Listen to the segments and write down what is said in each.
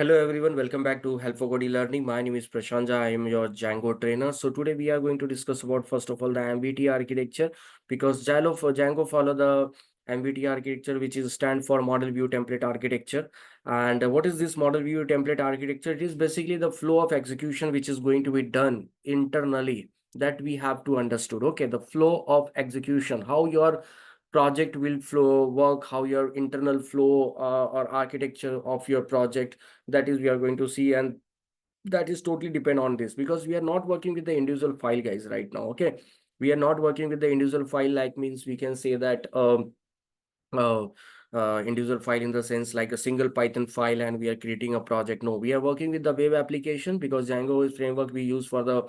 Hello everyone, welcome back to Help for Good eLearning. My name is Prashanja. I am your Django trainer. So today we are going to discuss about first of all the MVT architecture, because Django follow the MVT architecture, which is stand for Model View Template Architecture. And what is this Model View Template Architecture? It is basically the flow of execution which is going to be done internally that we have to understood. Okay, the flow of execution, how your project will flow work, how your internal flow or architecture of your project, that is we are going to see. And that is totally depend on this, because we are not working with the individual file guys right now. Okay, we are not working with the individual file, like means we can say that uh, individual file in the sense like a single Python file and we are creating a project. No, we are working with the web application, because Django is framework we use for the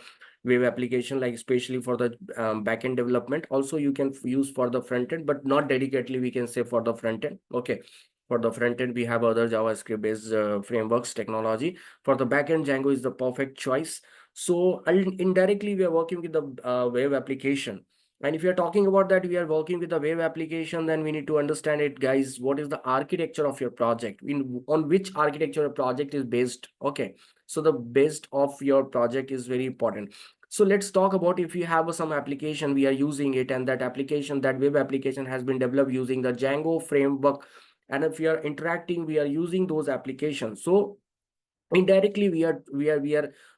web application, like especially for the backend development. Also you can use for the front end, but not dedicatedly we can say for the front end. Okay, for the front end we have other JavaScript based frameworks technology. For the backend, Django is the perfect choice. So indirectly we are working with the web application. And if you're talking about that, we are working with a web application, then we need to understand it, guys. What is the architecture of your project? On which architecture a project is based? Okay, so the base of your project is very important. So let's talk about if you have some application, we are using it, and that application, that web application has been developed using the Django framework. And if we are interacting, we are using those applications. So indirectly we are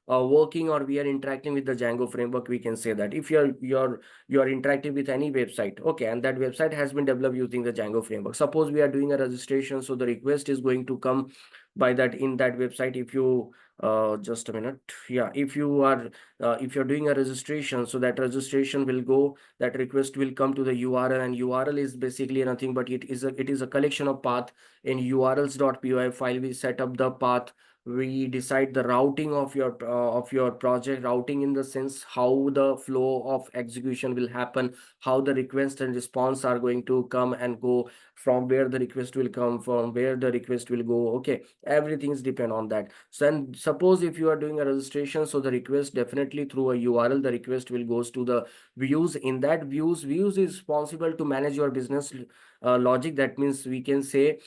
working, or we are interacting with the Django framework. We can say that if you're interacting with any website, okay, and that website has been developed using the Django framework. Suppose we are doing a registration, so the request is going to come by that in that website. If you just a minute, yeah, if you're doing a registration, so that registration will go, that request will come to the URL, and URL is basically nothing but it is a collection of path. In urls.py file we set up the path, we decide the routing of your project, routing in the sense how the flow of execution will happen, how the request and response are going to come and go, from where the request will come, from where the request will go. Okay, everything is depend on that. So, and suppose if you are doing a registration, so the request definitely through a URL, the request will goes to the views. In that views is responsible to manage your business logic. That means we can say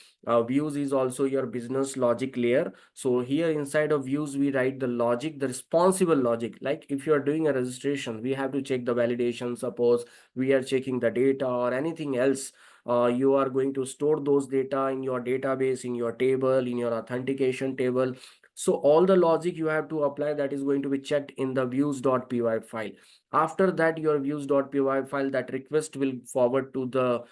views is also your business logic layer. So here inside of views, we write the logic, the responsible logic. Like if you are doing a registration, we have to check the validation. Suppose we are checking the data or anything else. You are going to store those data in your database, in your table, in your authentication table. So all the logic you have to apply, that is going to be checked in the views.py file. After that, your views.py file, that request will forward to the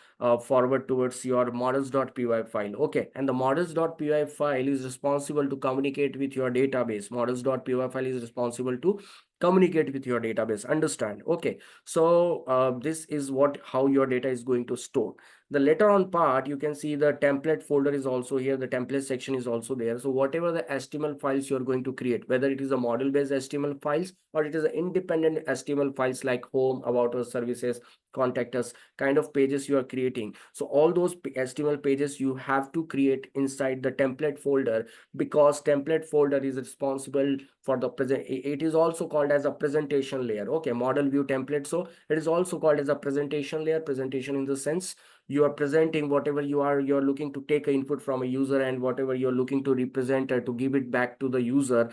forward towards your models.py file. Okay, and the models.py file is responsible to communicate with your database. Models.py file is responsible to communicate with your database. Understand? Okay, so this is what how your data is going to store. The later on part, you can see the template folder is also here. The template section is also there. So whatever the HTML files you're going to create, whether it is a model based HTML files or it is an independent HTML files like home, about us, services, contact us kind of pages you are creating. So all those HTML pages you have to create inside the template folder, because template folder is responsible for the present. It is also called as a presentation layer. Okay, model view template. So it is also called as a presentation layer. Presentation in the sense you are presenting whatever you're looking to take input from a user, and whatever you're looking to represent or to give it back to the user.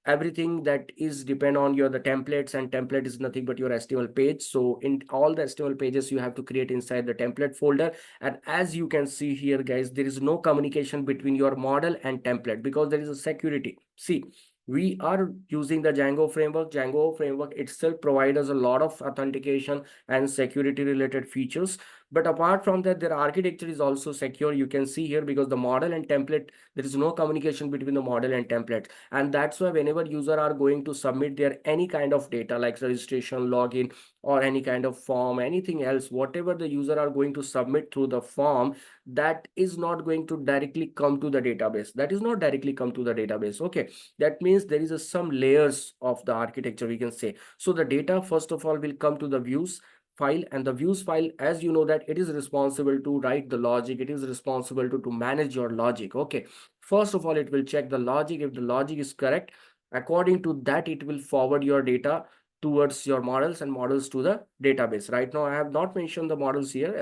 Everything that is depend on your the templates, and template is nothing but your HTML page. So in all the HTML pages you have to create inside the template folder. And as you can see here guys, there is no communication between your model and template, because there is a security. See, we are using the Django framework. Django framework itself provides us a lot of authentication and security related features. But apart from that, their architecture is also secure. You can see here, because the model and template, there is no communication between the model and template. And that's why whenever user are going to submit their any kind of data like registration, login, or any kind of form, anything else, whatever the user are going to submit through the form, that is not going to directly come to the database. That is not directly come to the database. Okay, that means there is some layers of the architecture, we can say. So the data first of all will come to the views file, and the views file, as you know, that it is responsible to write the logic. It is responsible to manage your logic. Okay, first of all it will check the logic. If the logic is correct, according to that it will forward your data towards your models and models to the database. Right now, I have not mentioned the models here,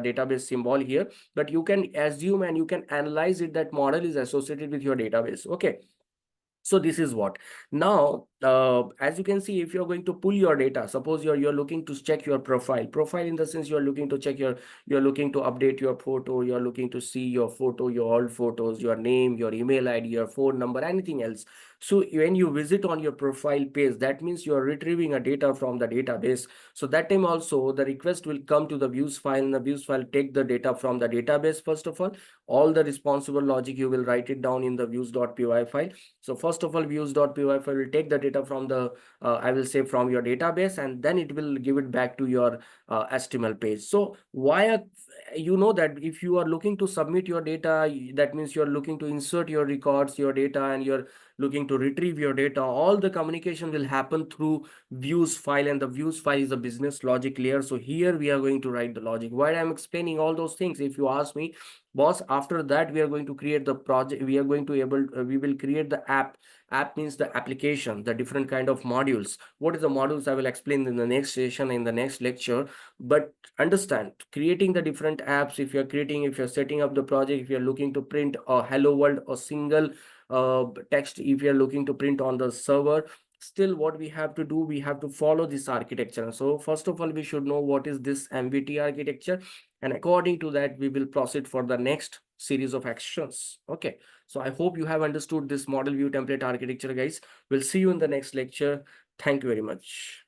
database symbol here, but you can assume and you can analyze it that model is associated with your database. Okay. So this is what now, as you can see, if you're going to pull your data, suppose you're looking to check your profile in the sense you're looking to check you're looking to update your photo, you're looking to see your photo, your old photos, your name, your email ID, your phone number, anything else. So when you visit on your profile page, that means you're retrieving a data from the database. So that time also the request will come to the views file, and the views file take the data from the database. First of all the responsible logic you will write it down in the views.py file. So first of all, views.py file will take the data from the, I will say from your database, and then it will give it back to your HTML page. So why, you know that if you are looking to submit your data, that means you're looking to insert your records, your data, and you're looking to retrieve your data, all the communication will happen through views file, and the views file is a business logic layer. So here we are going to write the logic. Why I'm explaining all those things, if you ask me, boss, after that we are going to create the project, we are going to we will create the app means the application, the different kind of modules. What is the modules, I will explain in the next session, in the next lecture. But understand, creating the different apps, if you're creating, if you're setting up the project, if you're looking to print a hello world or single text, if you're looking to print on the server, still what we have to do, we have to follow this architecture. So first of all, we should know what is this MVT architecture, and according to that we will proceed for the next series of actions. Okay, so I hope you have understood this model view template architecture, guys. We'll see you in the next lecture. Thank you very much.